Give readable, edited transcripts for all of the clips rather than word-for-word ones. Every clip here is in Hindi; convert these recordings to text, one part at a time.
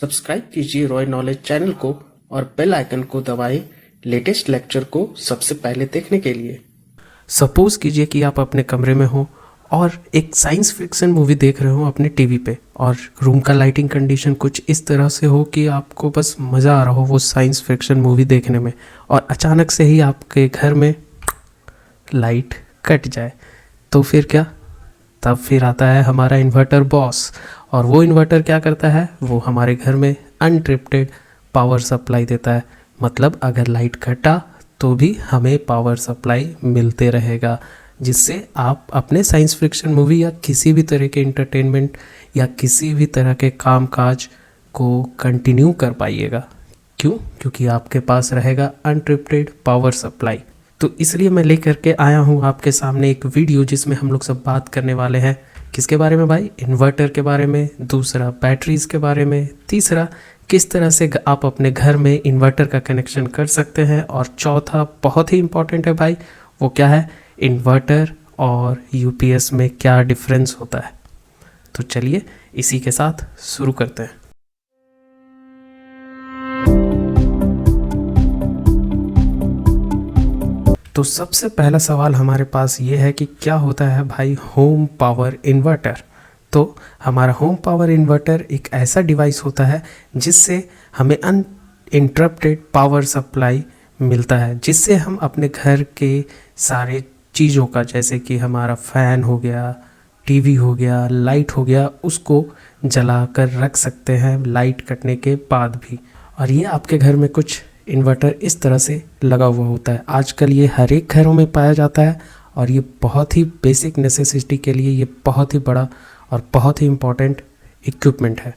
सब्सक्राइब कीजिए रॉय नॉलेज चैनल को और बेल आइकन को दबाएं लेटेस्ट लेक्चर को सबसे पहले देखने के लिए। सपोज कीजिए कि आप अपने कमरे में हो और एक साइंस फिक्शन मूवी देख रहे हो अपने टीवी पे, और रूम का लाइटिंग कंडीशन कुछ इस तरह से हो कि आपको बस मज़ा आ रहा हो वो साइंस फिक्शन मूवी देखने में, और अचानक से ही आपके घर में लाइट कट जाए। तो फिर क्या? तब फिर आता है हमारा इन्वर्टर बॉस, और वो इन्वर्टर क्या करता है, वो हमारे घर में अनट्रिप्टेड पावर सप्लाई देता है। मतलब अगर लाइट कटा तो भी हमें पावर सप्लाई मिलते रहेगा, जिससे आप अपने साइंस फिक्शन मूवी या किसी भी तरह के इंटरटेनमेंट या किसी भी तरह के काम काज को कंटिन्यू कर पाइएगा। क्यों? क्योंकि आपके पास रहेगा अनट्रिप्टेड पावर सप्लाई। तो इसलिए मैं लेकर के आया हूँ आपके सामने एक वीडियो जिसमें हम लोग सब बात करने वाले हैं किसके बारे में भाई? इन्वर्टर के बारे में, दूसरा बैटरीज के बारे में, तीसरा किस तरह से आप अपने घर में इन्वर्टर का कनेक्शन कर सकते हैं, और चौथा बहुत ही इम्पॉर्टेंट है भाई, वो क्या है, इन्वर्टर और यूपीएस में क्या डिफरेंस होता है। तो चलिए इसी के साथ शुरू करते हैं। तो सबसे पहला सवाल हमारे पास ये है कि क्या होता है भाई होम पावर इन्वर्टर। तो हमारा होम पावर इन्वर्टर एक ऐसा डिवाइस होता है जिससे हमें अनइंटरप्टेड पावर सप्लाई मिलता है, जिससे हम अपने घर के सारे चीज़ों का, जैसे कि हमारा फ़ैन हो गया, टीवी हो गया, लाइट हो गया, उसको जला कर रख सकते हैं लाइट कटने के बाद भी। और ये आपके घर में कुछ इन्वर्टर इस तरह से लगा हुआ होता है। आजकल ये हर एक घरों में पाया जाता है, और ये बहुत ही बेसिक नेसेसिटी के लिए ये बहुत ही बड़ा और बहुत ही इम्पॉर्टेंट इक्विपमेंट है।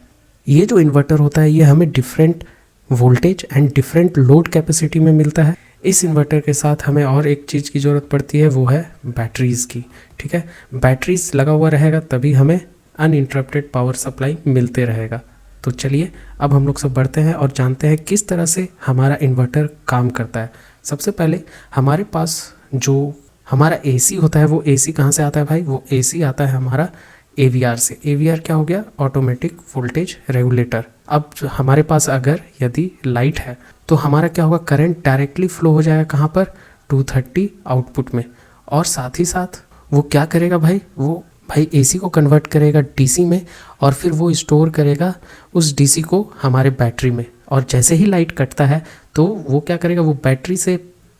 ये जो इन्वर्टर होता है ये हमें different voltage and different load capacity में मिलता है। इस इन्वर्टर के साथ हमें और एक चीज़ की ज़रूरत पड़ती है, वो है बैटरीज़ की। ठीक है, बैटरीज लगा हुआ रहेगा तभी हमें अनइंटरप्टेड पावर सप्लाई मिलते रहेगा। तो चलिए अब हम लोग सब बढ़ते हैं और जानते हैं किस तरह से हमारा इन्वर्टर काम करता है। सबसे पहले हमारे पास जो हमारा एसी होता है, वो एसी कहाँ से आता है भाई? वो एसी आता है हमारा एवीआर से। एवीआर क्या हो गया? Automatic voltage regulator. अब हमारे पास अगर यदि लाइट है तो हमारा क्या होगा, करंट डायरेक्टली फ्लो हो जाएगा कहाँ पर? 230 आउटपुट में। और साथ ही साथ वो क्या करेगा भाई, वो भाई एसी को कन्वर्ट करेगा डीसी में, और फिर वो स्टोर करेगा उस डीसी को हमारे बैटरी में। और जैसे ही लाइट कटता है तो वो क्या करेगा, वो बैटरी से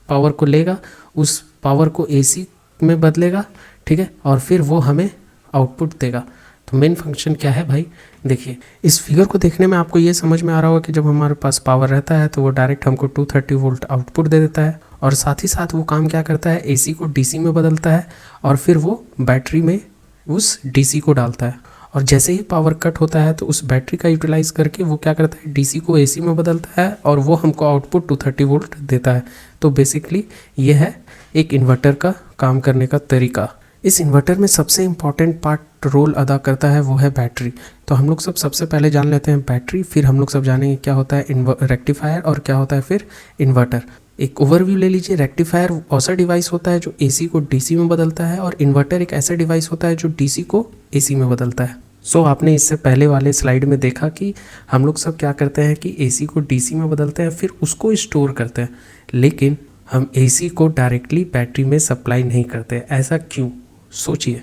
पावर को लेगा, उस पावर को एसी में बदलेगा, ठीक है, और फिर वो हमें आउटपुट देगा। तो मेन फंक्शन क्या है भाई? देखिए इस फिगर को देखने में आपको ये समझ में आ रहा होगा कि जब हमारे पास पावर रहता है तो वो डायरेक्ट हमको 230 वोल्ट आउटपुट दे देता है, और साथ ही साथ वो काम क्या करता है, एसी को डीसी में बदलता है, और फिर वो बैटरी में उस डीसी को डालता है। और जैसे ही पावर कट होता है तो उस बैटरी का यूटिलाइज करके वो क्या करता है, डीसी को एसी में बदलता है, और वो हमको आउटपुट 230 वोल्ट देता है। तो बेसिकली ये है एक इन्वर्टर का काम करने का तरीका। इस इन्वर्टर में सबसे इम्पॉर्टेंट पार्ट रोल अदा करता है वो है बैटरी। तो हम लोग सब सबसे पहले जान लेते हैं बैटरी, फिर हम लोग सब जानेंगे क्या होता है रेक्टिफायर और क्या होता है फिर इन्वर्टर। एक ओवरव्यू ले लीजिए। रेक्टिफायर ऐसा डिवाइस होता है जो एसी को डीसी में बदलता है, और इन्वर्टर एक ऐसा डिवाइस होता है जो डीसी को एसी में बदलता है। सो आपने इससे पहले वाले स्लाइड में देखा कि हम लोग सब क्या करते हैं कि एसी को डीसी में बदलते हैं, फिर उसको स्टोर करते हैं, लेकिन हम एसी को डायरेक्टली बैटरी में सप्लाई नहीं करते। ऐसा क्यों? सोचिए।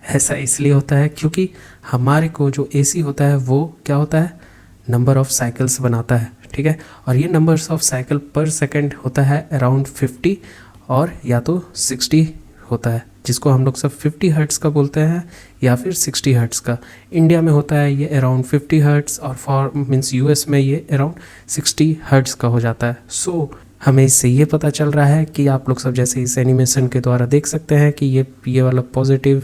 ऐसा इसलिए होता है क्योंकि हमारे को जो एसी होता है वो क्या होता है, नंबर ऑफ साइकिल्स बनाता है, ठीक है, और ये नंबर्स ऑफ साइकिल पर सेकंड होता है अराउंड 50 और या तो 60 होता है, जिसको हम लोग सब 50 हर्ट्ज़ का बोलते हैं या फिर 60 हर्ट्ज़ का। इंडिया में होता है ये अराउंड 50 हर्ट्ज़, और फॉर मीन्स यूएस में ये अराउंड 60 हर्ट्ज़ का हो जाता है। सो हमें इससे ये पता चल रहा है कि आप लोग सब जैसे इस एनिमेशन के द्वारा देख सकते हैं कि ये वाला पॉजिटिव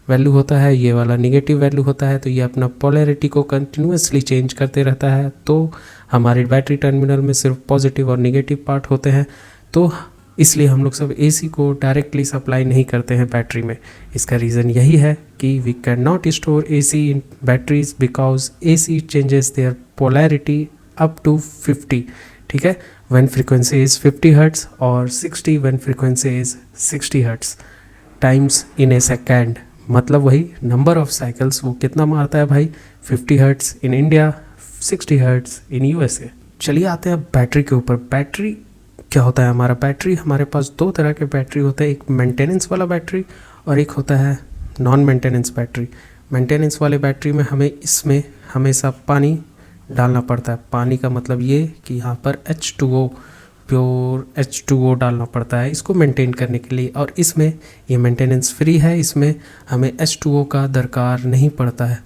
वैल्यू होता है, ये वाला निगेटिव वैल्यू होता है, तो ये अपना पोलैरिटी को कंटिन्यूसली चेंज करते रहता है। तो हमारे बैटरी टर्मिनल में सिर्फ पॉजिटिव और निगेटिव पार्ट होते हैं, तो इसलिए हम लोग सब एसी को डायरेक्टली सप्लाई नहीं करते हैं बैटरी में। इसका रीज़न यही है कि we can not store AC in batteries because AC changes their polarity up to 50, ठीक है, when frequency is 50 hertz और 60 when frequency is 60 hertz times in a second। मतलब वही नंबर ऑफ साइकिल्स वो कितना मारता है भाई, 50 hertz in India, 60 hertz in USA. चलिए आते हैं अब बैटरी के ऊपर। बैटरी क्या होता है हमारा? बैटरी, हमारे पास दो तरह के बैटरी होते हैं, एक मेंटेनेंस वाला बैटरी और एक होता है नॉन मेंटेनेंस बैटरी। मेंटेनेंस वाले बैटरी में हमें इसमें हमेशा पानी डालना पड़ता है। पानी का मतलब ये कि यहाँ पर H2O, प्योर H2O डालना पड़ता है इसको मेंटेन करने के लिए। और इसमें ये मेंटेनेंस फ्री है, इसमें हमें H2O का दरकार नहीं पड़ता है।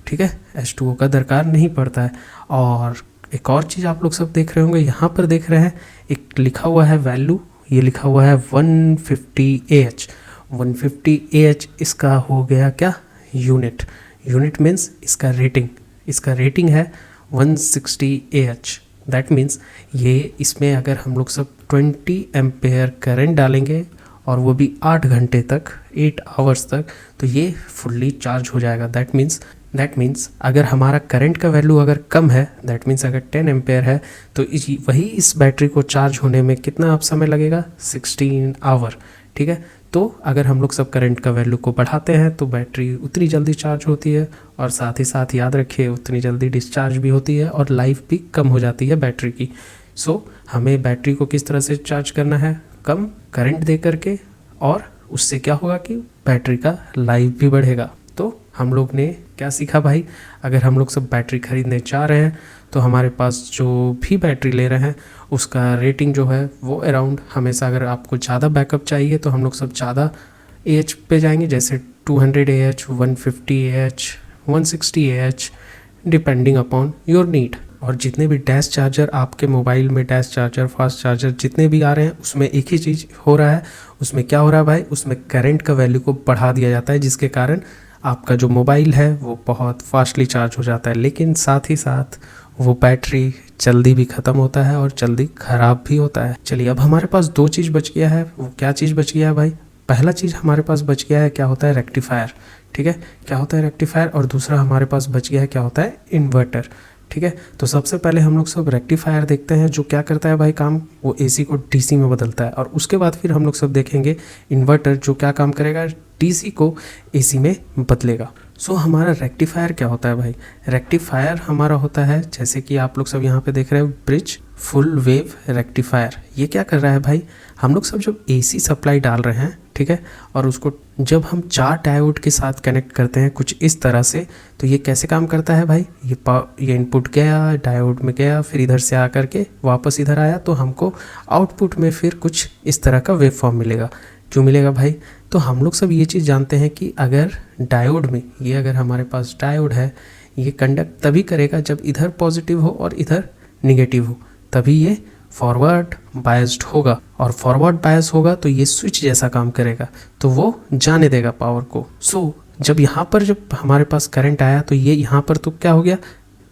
ठीक है, H2O का दरकार नहीं पड़ता है। और एक और चीज़ आप लोग सब देख रहे होंगे, यहाँ पर देख रहे हैं एक लिखा हुआ है वैल्यू, ये लिखा हुआ है 150 Ah। 150 Ah इसका हो गया क्या? यूनिट। यूनिट मीन्स इसका रेटिंग, इसका रेटिंग है 160 Ah। दैट मीन्स ये इसमें अगर हम लोग सब 20 एम्पेयर करंट डालेंगे और वो भी 8 घंटे तक, 8 आवर्स तक, तो ये फुल्ली चार्ज हो जाएगा। दैट मीन्स अगर हमारा करंट का वैल्यू अगर कम है, दैट मीन्स अगर 10 एम्पेयर है, तो वही इस बैटरी को चार्ज होने में कितना समय लगेगा? 16 आवर। ठीक है, तो अगर हम लोग सब करंट का वैल्यू को बढ़ाते हैं तो बैटरी उतनी जल्दी चार्ज होती है और साथ ही साथ याद रखिए उतनी जल्दी डिस्चार्ज भी होती है और लाइफ भी कम हो जाती है बैटरी की। सो हमें बैटरी को किस तरह से चार्ज करना है? कम करंट दे करके, और उससे क्या होगा कि बैटरी का लाइफ भी बढ़ेगा। तो हम लोग ने क्या सीखा भाई? अगर हम लोग सब बैटरी खरीदने जा रहे हैं तो हमारे पास जो भी बैटरी ले रहे हैं उसका रेटिंग जो है वो अराउंड, हमेशा अगर आपको ज़्यादा बैकअप चाहिए तो हम लोग सब ज़्यादा AH पे जाएंगे, जैसे 200 AH, 150 AH, 160 AH, depending upon your need. और जितने भी डैश चार्जर आपके मोबाइल में, डैश चार्जर, फास्ट चार्जर जितने भी आ रहे हैं, उसमें एक ही चीज़ हो रहा है। उसमें क्या हो रहा है भाई? उसमें करंट का वैल्यू को बढ़ा दिया जाता है, जिसके कारण आपका जो मोबाइल है वो बहुत फास्टली चार्ज हो जाता है, लेकिन साथ ही साथ वो बैटरी जल्दी भी ख़त्म होता है और जल्दी ख़राब भी होता है। चलिए अब हमारे पास दो चीज़ बच गया है। वो क्या चीज़ बच गया है भाई? पहला चीज़ हमारे पास बच गया है, क्या होता है? रेक्टिफायर। ठीक है, क्या होता है रेक्टिफायर? और दूसरा हमारे पास बच गया है, क्या होता है? इन्वर्टर। ठीक है, तो सबसे पहले हम लोग सब रेक्टिफायर देखते हैं, जो क्या करता है भाई काम? वो AC को DC में बदलता है। और उसके बाद फिर हम लोग सब देखेंगे इन्वर्टर, जो क्या काम करेगा? DC को AC में बदलेगा। सो हमारा रेक्टिफायर क्या होता है भाई? रेक्टिफायर हमारा होता है, जैसे कि आप लोग सब यहाँ पे देख रहे हैं, ब्रिज फुल वेव रेक्टिफायर। ये क्या कर रहा है भाई? हम लोग सब जब AC सप्लाई डाल रहे हैं, ठीक है, और उसको जब हम 4 डायोड के साथ कनेक्ट करते हैं कुछ इस तरह से, तो ये कैसे काम करता है भाई? ये इनपुट गया, डायोड में गया, फिर इधर से आकर के वापस इधर आया, तो हमको आउटपुट में फिर कुछ इस तरह का वेव फॉर्म मिलेगा। क्यों मिलेगा भाई? तो हम लोग सब ये चीज़ जानते हैं कि अगर डायोड में, ये अगर हमारे पास डायोड है, ये कंडक्ट तभी करेगा जब इधर पॉजिटिव हो और इधर निगेटिव हो, तभी ये फॉरवर्ड बायस्ड होगा। और फॉरवर्ड बायस होगा तो ये स्विच जैसा काम करेगा, तो वो जाने देगा पावर को। सो जब यहाँ पर जब हमारे पास करंट आया तो ये यहाँ पर तो क्या हो गया?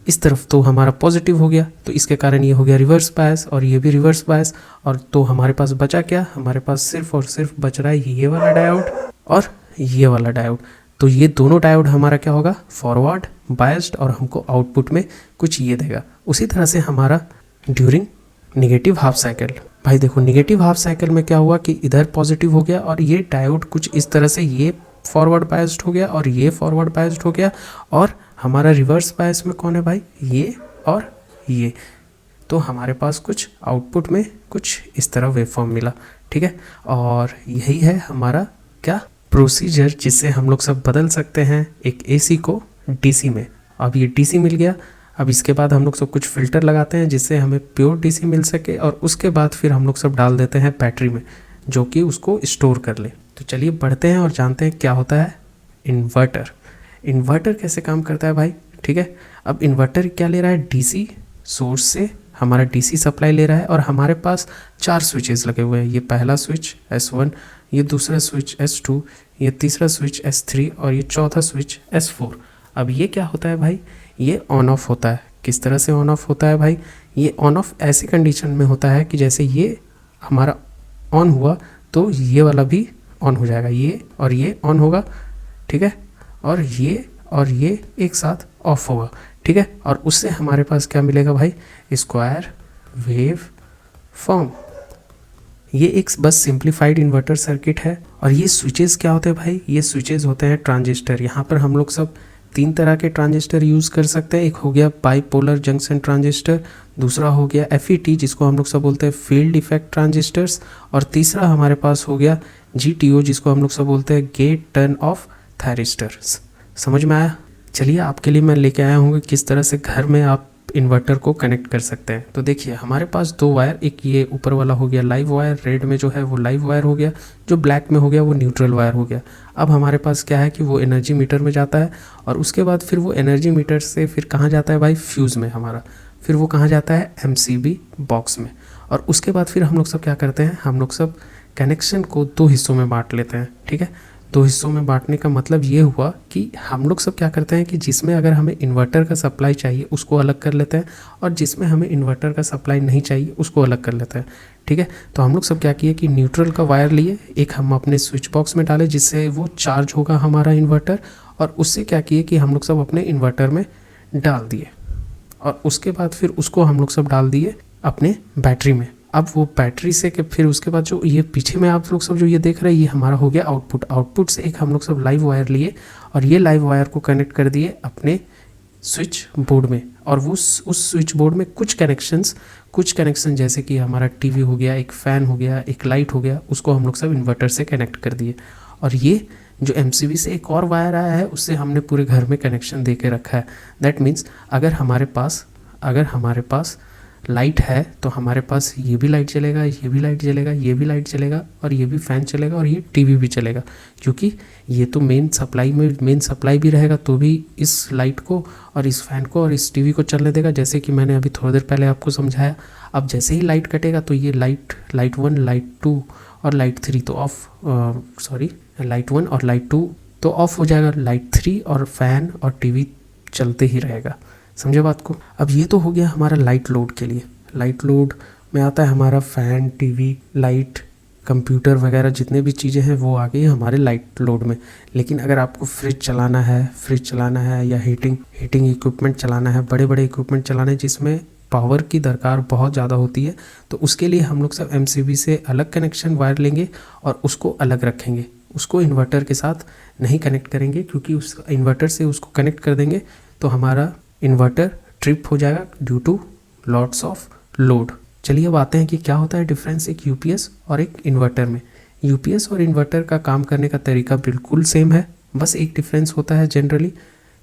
इस तरफ तो हमारा पॉजिटिव हो गया, तो इसके कारण ये हो गया रिवर्स बायस, और ये भी रिवर्स बायस। और तो हमारे पास बचा क्या? हमारे पास सिर्फ और सिर्फ बच रहा है ये वाला डायोड और ये वाला डायोड। तो ये दोनों डायोड हमारा क्या होगा? फॉरवर्ड बायस्ड, और हमको आउटपुट में कुछ ये देगा। उसी तरह से हमारा ड्यूरिंग निगेटिव हाफ साइकिल, भाई देखो निगेटिव हाफ साइकिल में क्या हुआ कि इधर पॉजिटिव हो गया और ये डायोड कुछ इस तरह से, ये फॉरवर्ड बायस्ड हो गया और ये फॉरवर्ड बायस्ड हो गया, और हमारा रिवर्स बायस में कौन है भाई? ये और ये। तो हमारे पास कुछ आउटपुट में कुछ इस तरह वेवफॉर्म मिला। ठीक है, और यही है हमारा क्या प्रोसीजर, जिससे हम लोग सब बदल सकते हैं एक AC को DC में। अब ये DC मिल गया, अब इसके बाद हम लोग सब कुछ फ़िल्टर लगाते हैं जिससे हमें प्योर DC मिल सके, और उसके बाद फिर हम लोग सब डाल देते हैं बैटरी में, जो कि उसको स्टोर कर ले। तो चलिए बढ़ते हैं और जानते हैं क्या होता है इन्वर्टर। इन्वर्टर कैसे काम करता है भाई? ठीक है, अब इन्वर्टर क्या ले रहा है? DC सोर्स से हमारा DC सप्लाई ले रहा है, और हमारे पास 4 स्विचेस लगे हुए हैं। ये पहला स्विच S1, ये दूसरा स्विच S2, ये तीसरा स्विच S3, और ये चौथा स्विच S4। अब ये क्या होता है भाई? ये ऑन ऑफ होता है। किस तरह से ऑन ऑफ होता है भाई? ये ऑन ऑफ ऐसी कंडीशन में होता है कि जैसे ये हमारा ऑन हुआ तो ये वाला भी ऑन हो जाएगा, ये और ये ऑन होगा, ठीक है, और ये एक साथ ऑफ होगा। ठीक है, और उससे हमारे पास क्या मिलेगा भाई? Square wave form. ये एक बस सिंप्लीफाइड इन्वर्टर सर्किट है। और ये स्विचेस क्या होते हैं भाई? ये स्विचेस होते हैं ट्रांजिस्टर। यहाँ पर हम लोग सब तीन तरह के ट्रांजिस्टर यूज़ कर सकते हैं। एक हो गया बाइपोलर जंक्शन ट्रांजिस्टर, दूसरा हो गया FET जिसको हम लोग सब बोलते हैं फील्ड इफेक्ट ट्रांजिस्टर्स, और तीसरा हमारे पास हो गया GTO जिसको हम लोग सब बोलते हैं गेट टर्न ऑफ थायरिस्टर्स। समझ में आया? चलिए आपके लिए मैं लेके आया हूँ किस तरह से घर में आप इन्वर्टर को कनेक्ट कर सकते हैं। तो देखिए हमारे पास दो वायर, एक ये ऊपर वाला हो गया लाइव वायर, रेड में जो है वो लाइव वायर हो गया, जो ब्लैक में हो गया वो न्यूट्रल वायर हो गया। अब हमारे पास क्या है कि वो एनर्जी मीटर में जाता है, और उसके बाद फिर वो एनर्जी मीटर से फिर कहाँ जाता है भाई, फ्यूज़ में हमारा, फिर वो कहाँ जाता है, MCB बॉक्स में। और उसके बाद फिर हम लोग सब क्या करते हैं, हम लोग सब कनेक्शन को दो हिस्सों में बांट लेते हैं। ठीक है, दो हिस्सों में बांटने का मतलब ये हुआ कि हम लोग सब क्या करते हैं कि जिसमें अगर हमें इन्वर्टर का सप्लाई चाहिए उसको अलग कर लेते हैं, और जिसमें हमें इन्वर्टर का सप्लाई नहीं चाहिए उसको अलग कर लेते हैं। ठीक है, तो हम लोग सब क्या किए कि न्यूट्रल का वायर लिए, एक हम अपने स्विच बॉक्स में डाले जिससे वो चार्ज होगा हमारा इन्वर्टर, और उससे क्या किए कि हम लोग सब अपने इन्वर्टर में डाल दिए, और उसके बाद फिर उसको हम लोग सब डाल दिए अपने बैटरी में। अब वो बैटरी से के फिर उसके बाद जो ये पीछे में आप लोग सब जो ये देख रहे हैं ये हमारा हो गया आउटपुट। आउटपुट से एक हम लोग सब लाइव वायर लिए, और ये लाइव वायर को कनेक्ट कर दिए अपने स्विच बोर्ड में, और वो उस स्विच बोर्ड में कुछ कनेक्शन जैसे कि हमारा टीवी हो गया, एक फ़ैन हो गया, एक लाइट हो गया, उसको हम लोग सब इन्वर्टर से कनेक्ट कर दिए। और ये जो MCB से एक और वायर आया है उससे हमने पूरे घर में कनेक्शन दे के रखा है। दैट मीन्स अगर हमारे पास लाइट है तो हमारे पास ये भी लाइट चलेगा, ये भी लाइट चलेगा, ये भी लाइट चलेगा, और ये भी फ़ैन चलेगा, और ये टीवी भी चलेगा, क्योंकि ये तो मेन सप्लाई भी रहेगा तो भी इस लाइट को और इस फ़ैन को और इस टीवी को चलने देगा, जैसे कि मैंने अभी थोड़ी देर पहले आपको समझाया। अब जैसे ही लाइट कटेगा तो ये लाइट 1, लाइट 2 और लाइट 3 तो लाइट 1 और लाइट 2 तो ऑफ हो जाएगा, लाइट 3 और फ़ैन और टीवी चलते ही रहेगा। समझे बात को? अब ये तो हो गया हमारा लाइट लोड के लिए। लाइट लोड में आता है हमारा फ़ैन, टीवी, लाइट, कंप्यूटर वगैरह जितने भी चीज़ें हैं वो आ गई हमारे लाइट लोड में। लेकिन अगर आपको फ्रिज चलाना है या हीटिंग इक्विपमेंट चलाना है, बड़े बड़े इक्विपमेंट चलाना है जिसमें पावर की दरकार बहुत ज़्यादा होती है, तो उसके लिए हम लोग सब MCB से अलग कनेक्शन वायर लेंगे और उसको अलग रखेंगे। उसको इन्वर्टर के साथ नहीं कनेक्ट करेंगे, क्योंकि उस इन्वर्टर से उसको कनेक्ट कर देंगे तो हमारा इन्वर्टर ट्रिप हो जाएगा due to lots of load. चलिए अब आते हैं कि क्या होता है डिफरेंस एक UPS और एक इन्वर्टर में। UPS और इन्वर्टर का काम करने का तरीका बिल्कुल सेम है, बस एक डिफरेंस होता है जनरली।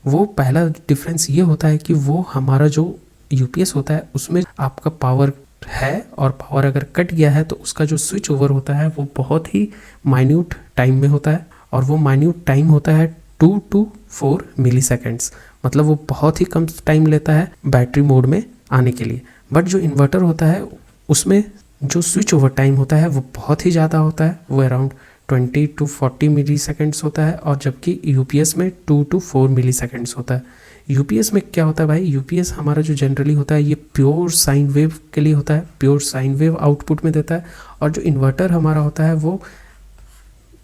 वो पहला डिफरेंस ये होता है कि वो हमारा जो UPS होता है उसमें आपका पावर है, और पावर अगर कट गया है तो उसका जो स्विच ओवर होता है वो बहुत ही माइन्यूट टाइम में होता है, और वो माइन्यूट टाइम होता है 2 to 4 मिली सेकेंड्स। मतलब वो बहुत ही कम टाइम लेता है बैटरी मोड में आने के लिए। बट जो इन्वर्टर होता है उसमें जो स्विच ओवर टाइम होता है वो बहुत ही ज़्यादा होता है, वो अराउंड 20 to 40 मिली सेकेंड्स होता है, और जबकि UPS में 2 to 4 मिली सेकेंड्स होता है। UPS में क्या होता है भाई, UPS हमारा जो जनरली होता है ये प्योर साइन वेव के लिए होता है, प्योर साइन वेव आउटपुट में देता है, और जो इन्वर्टर हमारा होता है वो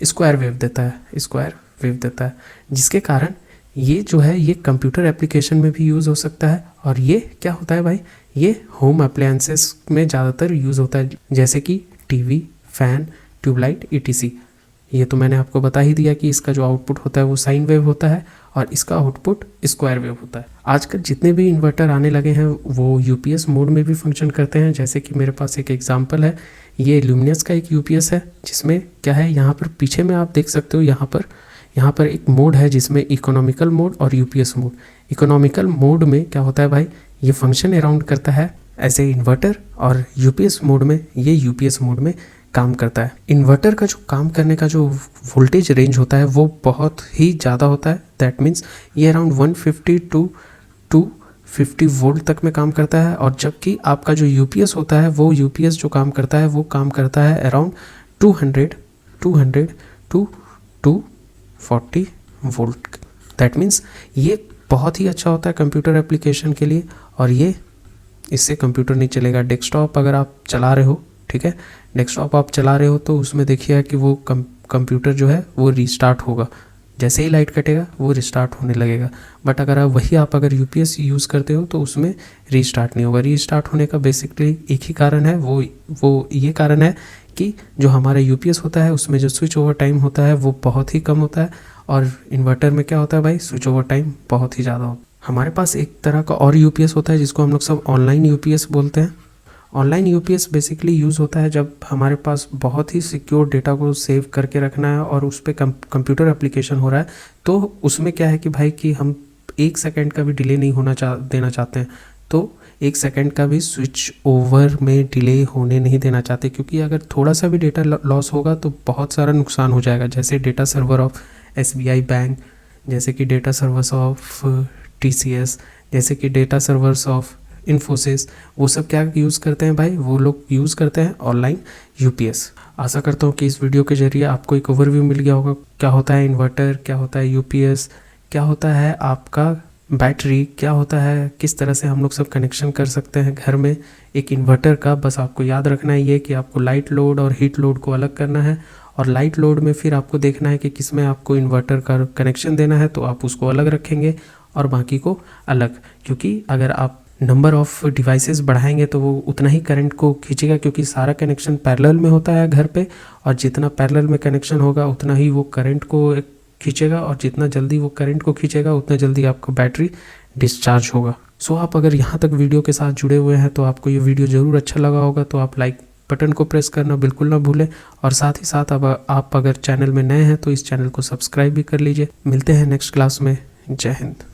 स्क्वायर वेव देता है, जिसके कारण ये जो है ये कंप्यूटर एप्लीकेशन में भी यूज़ हो सकता है। और ये क्या होता है भाई, ये होम अप्लायंसेस में ज़्यादातर यूज़ होता है, जैसे कि टीवी, फ़ैन, ट्यूबलाइट ETC। ये तो मैंने आपको बता ही दिया कि इसका जो आउटपुट होता है वो साइन वेव होता है और इसका आउटपुट स्क्वायर वेव होता है। आजकल जितने भी इन्वर्टर आने लगे हैं वो UPS मोड में भी फंक्शन करते हैं, जैसे कि मेरे पास एक एग्जांपल है, ये ल्यूमिनस का एक UPS है जिसमें क्या है, यहाँ पर पीछे में आप देख सकते हो, यहाँ पर एक मोड है जिसमें इकोनॉमिकल मोड और UPS मोड। इकोनॉमिकल मोड में क्या होता है भाई, ये फंक्शन अराउंड करता है ऐसे इन्वर्टर, और UPS मोड में ये UPS मोड में काम करता है। इन्वर्टर का जो काम करने का जो वोल्टेज रेंज होता है वो बहुत ही ज़्यादा होता है। दैट मीन्स ये अराउंड 150 to 250 वोल्ट तक में काम करता है, और जबकि आपका जो UPS होता है वो UPS जो काम करता है वो काम करता है around 200 to 240 volt. That means ये बहुत ही अच्छा होता है कंप्यूटर एप्लीकेशन के लिए, और ये इससे कंप्यूटर नहीं चलेगा। डेस्कटॉप अगर आप चला रहे हो, ठीक है, डेस्कटॉप आप चला रहे हो तो उसमें देखिए कि वो कंप्यूटर जो है वो रीस्टार्ट होगा, जैसे ही लाइट कटेगा वो रिस्टार्ट होने लगेगा। बट अगर आप अगर UPS यूज़ करते हो तो उसमें रीस्टार्ट नहीं होगा। रीस्टार्ट होने का बेसिकली एक ही कारण है, वो ये कारण है कि जो हमारा UPS होता है उसमें जो स्विच ओवर टाइम होता है वो बहुत ही कम होता है, और इन्वर्टर में क्या होता है भाई, स्विच ओवर टाइम बहुत ही ज़्यादा होता है। हमारे पास एक तरह का और यूपीएस होता है जिसको हम लोग सब ऑनलाइन यूपीएस बोलते हैं। ऑनलाइन यूपीएस बेसिकली यूज़ होता है जब हमारे पास बहुत ही सिक्योर डेटा को सेव करके रखना है और उस पर कंप्यूटर एप्लीकेशन हो रहा है। तो उसमें क्या है कि भाई कि हम 1 सेकंड का भी डिले नहीं देना चाहते हैं। तो 1 सेकंड का भी स्विच ओवर में डिले होने नहीं देना चाहते, क्योंकि अगर थोड़ा सा भी डेटा लॉस होगा तो बहुत सारा नुकसान हो जाएगा। जैसे data server of SBI bank, जैसे कि डेटा सर्वर्स ऑफ टीसीएस, जैसे कि डेटा सर्वर्स ऑफ इन्फोसिस, वो सब क्या यूज़ करते हैं भाई, वो लोग यूज़ करते हैं ऑनलाइन यूपीएस। आशा करता हूँ कि इस वीडियो के जरिए आपको एक ओवरव्यू मिल गया होगा, क्या होता है इन्वर्टर, क्या होता है यूपीएस, क्या होता है आपका बैटरी, क्या होता है, किस तरह से हम लोग सब कनेक्शन कर सकते हैं घर में एक इन्वर्टर का। बस आपको याद रखना है ये कि आपको लाइट लोड और हीट लोड को अलग करना है, और लाइट लोड में फिर आपको देखना है कि किस में आपको इन्वर्टर का कनेक्शन देना है, तो आप उसको अलग रखेंगे और बाकी को अलग। क्योंकि अगर आप नंबर ऑफ़ डिवाइसेस बढ़ाएंगे तो वो उतना ही करंट को खींचेगा, क्योंकि सारा कनेक्शन पैरेलल में होता है घर पे, और जितना पैरेलल में कनेक्शन होगा उतना ही वो करंट को खींचेगा, और जितना जल्दी वो करंट को खींचेगा उतना जल्दी आपका बैटरी डिस्चार्ज होगा। सो आप अगर यहाँ तक वीडियो के साथ जुड़े हुए हैं तो आपको ये वीडियो ज़रूर अच्छा लगा होगा, तो आप लाइक बटन को प्रेस करना बिल्कुल ना भूलें, और साथ ही साथ अब आप अगर चैनल में नए हैं तो इस चैनल को सब्सक्राइब भी कर लीजिए। मिलते हैं नेक्स्ट क्लास में। जय हिंद।